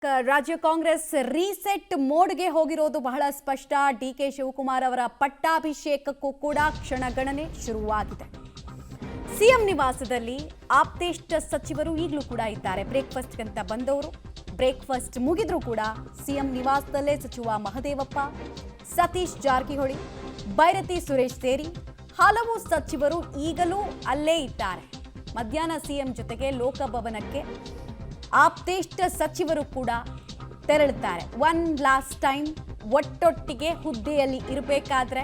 ರಾಜ್ಯ ಕಾಂಗ್ರೆಸ್ ರೀಸೆಟ್ ಮೋಡ್ಗೆ ಹೋಗಿರೋದು ಬಹಳ ಸ್ಪಷ್ಟ. ಡಿಕೆ ಶಿವಕುಮಾರ್ ಅವರ ಪಟ್ಟಾಭಿಷೇಕಕ್ಕೂ ಕೂಡ ಕ್ಷಣಗಣನೆ ಶುರುವಾಗಿದೆ. ಸಿಎಂ ನಿವಾಸದಲ್ಲಿ ಆಪ್ತೇಷ್ಟ ಸಚಿವರು ಈಗಲೂ ಕೂಡ ಇದ್ದಾರೆ. ಬ್ರೇಕ್ಫಾಸ್ಟ್ ಅಂತ ಬಂದವರು ಬ್ರೇಕ್ಫಾಸ್ಟ್ ಮುಗಿದ್ರೂ ಕೂಡ ಸಿಎಂ ನಿವಾಸದಲ್ಲೇ ಸಚಿವ ಮಹದೇವಪ್ಪ, ಸತೀಶ್ ಜಾರಕಿಹೊಳಿ, ಬೈರತಿ ಸುರೇಶ್ ಸೇರಿ ಹಲವು ಸಚಿವರು ಈಗಲೂ ಅಲ್ಲೇ ಇದ್ದಾರೆ. ಮಧ್ಯಾಹ್ನ ಸಿಎಂ ಜೊತೆಗೆ ಲೋಕಭವನಕ್ಕೆ ಆಪ್ತೇಷ್ಟ ಸಚಿವರು ಕೂಡ ತೆರಳುತ್ತಾರೆ. ಒನ್ ಲಾಸ್ಟ್ ಟೈಮ್ ಒಟ್ಟೊಟ್ಟಿಗೆ ಹುದ್ದೆಯಲ್ಲಿ ಇರಬೇಕಾದ್ರೆ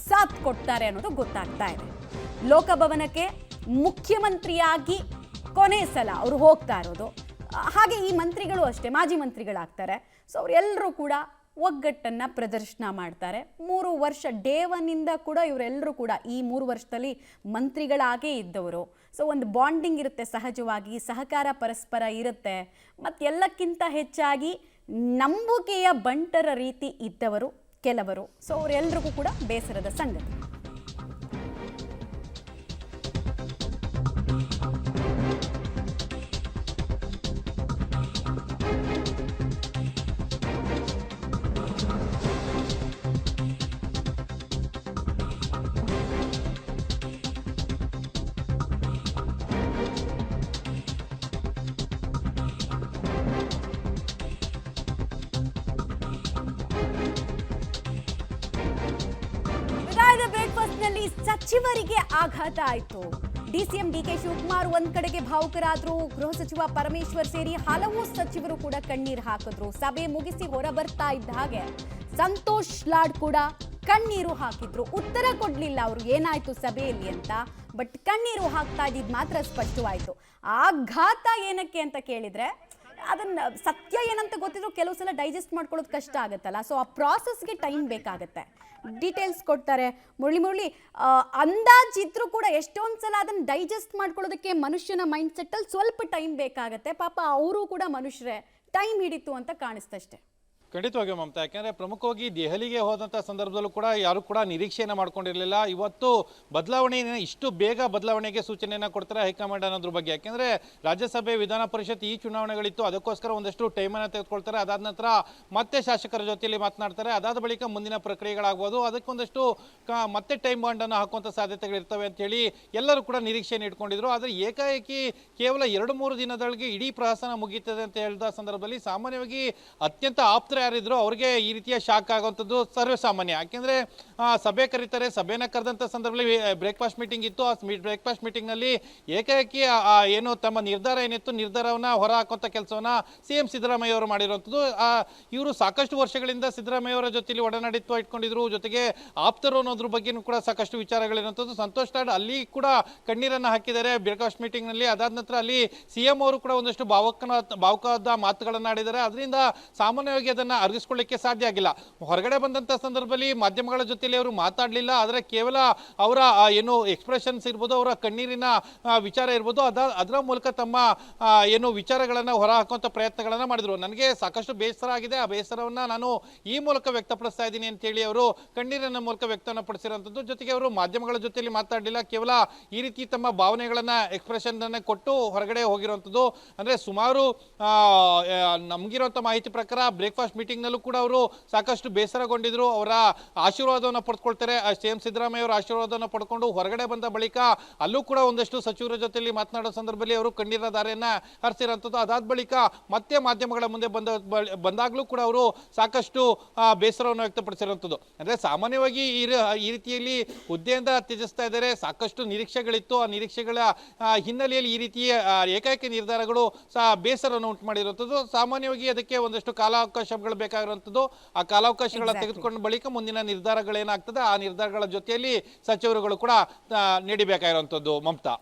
ಸಾಥ್ ಕೊಡ್ತಾರೆ ಅನ್ನೋದು ಗೊತ್ತಾಗ್ತಾ ಇದೆ. ಲೋಕಭವನಕ್ಕೆ ಮುಖ್ಯಮಂತ್ರಿಯಾಗಿ ಕೊನೆ ಸಲ ಅವರು ಹೋಗ್ತಾ ಇರೋದು. ಹಾಗೆ ಈ ಮಂತ್ರಿಗಳು ಅಷ್ಟೇ ಮಾಜಿ ಮಂತ್ರಿಗಳಾಗ್ತಾರೆ. ಸೊ ಅವರೆಲ್ಲರೂ ಕೂಡ ಒಗ್ಗಟ್ಟನ್ನು ಪ್ರದರ್ಶನ ಮಾಡ್ತಾರೆ. 3 ವರ್ಷ ಡೇ 1 ಕೂಡ ಇವರೆಲ್ಲರೂ ಕೂಡ ಈ 3 ವರ್ಷದಲ್ಲಿ ಮಂತ್ರಿಗಳಾಗೇ ಇದ್ದವರು. ಸೊ ಒಂದು ಬಾಂಡಿಂಗ್ ಇರುತ್ತೆ, ಸಹಜವಾಗಿ ಸಹಕಾರ ಪರಸ್ಪರ ಇರುತ್ತೆ. ಮತ್ತು ಎಲ್ಲಕ್ಕಿಂತ ಹೆಚ್ಚಾಗಿ ನಂಬಿಕೆಯ ಬಂಟರ ರೀತಿ ಇದ್ದವರು ಕೆಲವರು. ಸೊ ಅವರೆಲ್ಲರಿಗೂ ಕೂಡ ಬೇಸರದ ಸಂಗತಿ. ಬ್ರೇಕ್ಫಾಸ್ಟ್ ನಲ್ಲಿ ಸಚಿವರಿಗೆ ಆಘಾತ ಆಯಿತು. ಡಿಸಿಎಂ ಡಿಕೆ ಶಿವಕುಮಾರ್ ಒಂದ್ ಕಡೆಗೆ ಭಾವುಕರಾದ್ರು. ಗೃಹ ಸಚಿವ ಪರಮೇಶ್ವರ್ ಸೇರಿ ಹಲವು ಸಚಿವರು ಕೂಡ ಕಣ್ಣೀರು ಹಾಕಿದ್ರು. ಸಭೆ ಮುಗಿಸಿ ಹೊರ ಬರ್ತಾ ಇದ್ದ ಹಾಗೆ ಸಂತೋಷ್ ಲಾಡ್ ಕೂಡ ಕಣ್ಣೀರು ಹಾಕಿದ್ರು. ಉತ್ತರ ಕೊಡ್ಲಿಲ್ಲ ಅವರು ಏನಾಯ್ತು ಸಭೆಯಲ್ಲಿ ಅಂತ. ಬಟ್ ಕಣ್ಣೀರು ಹಾಕ್ತಾ ಇದ್ದಿದ್ ಮಾತ್ರ ಸ್ಪಷ್ಟವಾಯ್ತು. ಆಘಾತ ಏನಕ್ಕೆ ಅಂತ ಕೇಳಿದ್ರೆ ಅದನ್ನ ಸತ್ಯ ಏನಂತ ಗೊತ್ತಿದ್ರು ಕೆಲವು ಸಲ ಡೈಜೆಸ್ಟ್ ಮಾಡ್ಕೊಳ್ಳೋದು ಕಷ್ಟ ಆಗುತ್ತಲ್ಲ. ಸೊ ಆ ಪ್ರಾಸೆಸ್ಗೆ ಟೈಮ್ ಬೇಕಾಗತ್ತೆ. ಡೀಟೇಲ್ಸ್ ಕೊಡ್ತಾರೆ ಮುರಳಿ ಅಂದಾಜಿದ್ರು ಕೂಡ ಎಷ್ಟೊಂದು ಸಲ ಅದನ್ನು ಡೈಜೆಸ್ಟ್ ಮಾಡ್ಕೊಳ್ಳೋದಕ್ಕೆ ಮನುಷ್ಯನ ಮೈಂಡ್ ಸೆಟ್ಟಲ್ಲಿ ಸ್ವಲ್ಪ ಟೈಮ್ ಬೇಕಾಗತ್ತೆ. ಪಾಪ ಅವರು ಕೂಡ ಮನುಷ್ಯರೇ, ಟೈಮ್ ಹಿಡಿತು ಅಂತ ಕಾಣಿಸ್ತಷ್ಟೇ. ಖಂಡಿತವಾಗಿಯೂ ಮಮತಾ, ಯಾಕೆಂದರೆ ಪ್ರಮುಖವಾಗಿ ದೆಹಲಿಗೆ ಹೋದಂಥ ಸಂದರ್ಭದಲ್ಲೂ ಕೂಡ ಯಾರು ಕೂಡ ನಿರೀಕ್ಷೆಯನ್ನು ಮಾಡ್ಕೊಂಡಿರಲಿಲ್ಲ. ಇವತ್ತು ಇಷ್ಟು ಬೇಗ ಬದಲಾವಣೆಗೆ ಸೂಚನೆಯನ್ನು ಕೊಡ್ತಾರೆ ಹೈಕಮಾಂಡ್ ಅನ್ನೋದ್ರ ಬಗ್ಗೆ. ಯಾಕೆಂದರೆ ರಾಜ್ಯಸಭೆ, ವಿಧಾನ ಪರಿಷತ್ ಈ ಚುನಾವಣೆಗಳಿತ್ತು, ಅದಕ್ಕೋಸ್ಕರ ಒಂದಷ್ಟು ಟೈಮನ್ನು ತೆಗೆದುಕೊಳ್ತಾರೆ. ಅದಾದ ನಂತರ ಮತ್ತೆ ಶಾಸಕರ ಜೊತೆಯಲ್ಲಿ ಮಾತನಾಡ್ತಾರೆ. ಅದಾದ ಬಳಿಕ ಮುಂದಿನ ಪ್ರಕ್ರಿಯೆಗಳಾಗ್ಬೋದು, ಅದಕ್ಕೊಂದಷ್ಟು ಮತ್ತೆ ಟೈಮ್ ಬಾಂಡನ್ನು ಹಾಕುವಂಥ ಸಾಧ್ಯತೆಗಳಿರ್ತವೆ ಅಂತೇಳಿ ಎಲ್ಲರೂ ಕೂಡ ನಿರೀಕ್ಷೆಯನ್ನು ಇಟ್ಕೊಂಡಿದ್ರು. ಆದರೆ ಏಕಾಏಕಿ ಕೇವಲ 2-3 ದಿನದೊಳಗೆ ಇಡೀ ಪ್ರಹಸನ ಮುಗೀತದೆ ಅಂತ ಹೇಳಿದ ಸಂದರ್ಭದಲ್ಲಿ ಸಾಮಾನ್ಯವಾಗಿ ಅತ್ಯಂತ ಆಪ್ತ ಯಾರಿದ್ರು ಅವ್ರಿಗೆ ಈ ರೀತಿಯ ಶಾಕ್ ಆಗುವಂಥದ್ದು ಸರ್ವೇ ಸಾಮಾನ್ಯ. ಯಾಕೆಂದ್ರೆ ಸಭೆ ಕರೀತಾರೆ, ಸಭೆನ ಕರೆದಂಥ ಸಂದರ್ಭದಲ್ಲಿ ಬ್ರೇಕ್ಫಾಸ್ಟ್ ಮೀಟಿಂಗ್ ಇತ್ತು. ಆ ಬ್ರೇಕ್ಫಾಸ್ಟ್ ಮೀಟಿಂಗ್ನಲ್ಲಿ ಏಕಾಏಕಿ ಏನು ತಮ್ಮ ನಿರ್ಧಾರ ಏನಿತ್ತು, ನಿರ್ಧಾರವನ್ನ ಹೊರ ಹಾಕುವಂಥ ಕೆಲಸವನ್ನ ಸಿಎಂ ಸಿದ್ದರಾಮಯ್ಯ ಅವರು ಮಾಡಿರುವಂಥದ್ದು. ಇವರು ಸಾಕಷ್ಟು ವರ್ಷಗಳಿಂದ ಸಿದ್ದರಾಮಯ್ಯ ಅವರ ಜೊತೆಲಿ ಒಡನಾಡಿತ್ವ ಇಟ್ಕೊಂಡಿದ್ರು. ಜೊತೆಗೆ ಆಪ್ತರು ಅನ್ನೋದ್ರ ಬಗ್ಗೆನೂ ಕೂಡ ಸಾಕಷ್ಟು ವಿಚಾರಗಳಿರುವಂಥದ್ದು. ಸಂತೋಷ್ ಲಾಡ್ ಅಲ್ಲಿ ಕೂಡ ಕಣ್ಣೀರನ್ನು ಹಾಕಿದ್ದಾರೆ ಬ್ರೇಕ್ಫಾಸ್ಟ್ ಮೀಟಿಂಗ್ನಲ್ಲಿ. ಅದಾದ ನಂತರ ಅಲ್ಲಿ ಸಿಎಂ ಅವರು ಕೂಡ ಒಂದಷ್ಟು ಭಾವುಕವಾದ ಮಾತುಗಳನ್ನು ಆಡಿದ್ದಾರೆ. ಅದರಿಂದ ಸಾಮಾನ್ಯವಾಗಿ ಅದನ್ನು ಅರ್ಗಿಸ್ಕೊಳ್ಳಿಕ್ಕೆ ಸಾಧ್ಯ ಆಗಿಲ್ಲ. ಹೊರಗಡೆ ಬಂದಂಥ ಸಂದರ್ಭದಲ್ಲಿ ಮಾಧ್ಯಮಗಳ ಜೊತೆಲಿ ಅವರು ಮಾತಾಡಲಿಲ್ಲ. ಆದರೆ ಕೇವಲ ಅವರ ಏನು ಎಕ್ಸ್ಪ್ರೆಷನ್ಸ್ ಇರ್ಬೋದು, ಅವರ ಕಣ್ಣೀರಿನ ವಿಚಾರ ಇರ್ಬೋದು, ಅದರ ಮೂಲಕ ತಮ್ಮ ಏನು ವಿಚಾರಗಳನ್ನು ಹೊರ ಹಾಕುವಂಥ ಪ್ರಯತ್ನಗಳನ್ನು ಮಾಡಿದರು. ನನಗೆ ಸಾಕಷ್ಟು ಬೇಸರ ಆಗಿದೆ, ಆ ಬೇಸರವನ್ನು ನಾನು ಈ ಮೂಲಕ ವ್ಯಕ್ತಪಡಿಸ್ತಾ ಇದ್ದೀನಿ ಅಂತೇಳಿ ಅವರು ಕಣ್ಣೀರಿನ ಮೂಲಕ ವ್ಯಕ್ತವನ್ನು ಪಡಿಸಿರುವಂಥದ್ದು. ಜೊತೆಗೆ ಅವರು ಮಾಧ್ಯಮಗಳ ಜೊತೆಲಿ ಮಾತಾಡಲಿಲ್ಲ, ಕೇವಲ ಈ ರೀತಿ ತಮ್ಮ ಭಾವನೆಗಳನ್ನು ಎಕ್ಸ್ಪ್ರೆಷನ್ ಕೊಟ್ಟು ಹೊರಗಡೆ ಹೋಗಿರುವಂಥದ್ದು. ಅಂದರೆ ಸುಮಾರು ನಮಗಿರುವಂಥ ಮಾಹಿತಿ ಪ್ರಕಾರ ಬ್ರೇಕ್ಫಾಸ್ಟ್ ಮೀಟಿಂಗ್ನಲ್ಲೂ ಕೂಡ ಅವರು ಸಾಕಷ್ಟು ಬೇಸರಗೊಂಡಿದ್ರು. ಅವರ ಆಶೀರ್ವಾದವನ್ನು ಪಡೆದುಕೊಳ್ತಾರೆ. ಸಿಎಂ ಸಿದ್ದರಾಮಯ್ಯ ಅವರ ಆಶೀರ್ವಾದವನ್ನು ಪಡ್ಕೊಂಡು ಹೊರಗಡೆ ಬಂದ ಬಳಿಕ ಅಲ್ಲೂ ಕೂಡ ಒಂದಷ್ಟು ಸಚಿವರ ಜೊತೆಯಲ್ಲಿ ಮಾತನಾಡೋ ಸಂದರ್ಭದಲ್ಲಿ ಅವರು ಕಣ್ಣೀರ ಧಾರೆಯನ್ನ ಹರಿಸಿರುವಂಥದ್ದು. ಅದಾದ ಬಳಿಕ ಮತ್ತೆ ಮಾಧ್ಯಮಗಳ ಮುಂದೆ ಬಂದಾಗಲೂ ಕೂಡ ಅವರು ಸಾಕಷ್ಟು ಬೇಸರವನ್ನು ವ್ಯಕ್ತಪಡಿಸಿರುವಂಥದ್ದು. ಅಂದರೆ ಸಾಮಾನ್ಯವಾಗಿ ಈ ರೀತಿಯಲ್ಲಿ ಹುದ್ದೆಯಿಂದ ತ್ಯಜಿಸ್ತಾ ಇದ್ದಾರೆ. ಸಾಕಷ್ಟು ನಿರೀಕ್ಷೆಗಳಿತ್ತು. ಆ ನಿರೀಕ್ಷೆಗಳ ಹಿನ್ನೆಲೆಯಲ್ಲಿ ಈ ರೀತಿಯ ಏಕಾಏಕಿ ನಿರ್ಧಾರಗಳು ಬೇಸರವನ್ನು ಉಂಟು ಮಾಡಿರುವಂಥದ್ದು. ಸಾಮಾನ್ಯವಾಗಿ ಅದಕ್ಕೆ ಒಂದಷ್ಟು ಕಾಲಾವಕಾಶಗಳು ಬೇಕಾಗಿರುವಂಥದ್ದು. ಆ ಕಾಲಾವಕಾಶಗಳ ತೆಗೆದುಕೊಂಡ ಬಳಿಕ ಮುಂದಿನ ನಿರ್ಧಾರಗಳೇನಾಗ್ತದೆ ಆ ನಿರ್ಧಾರಗಳ ಜೊತೆಯಲ್ಲಿ ಸಚಿವರುಗಳು ಕೂಡ ನೀಡಬೇಕಾಗಿರುವಂಥದ್ದು. ಮಮತಾ.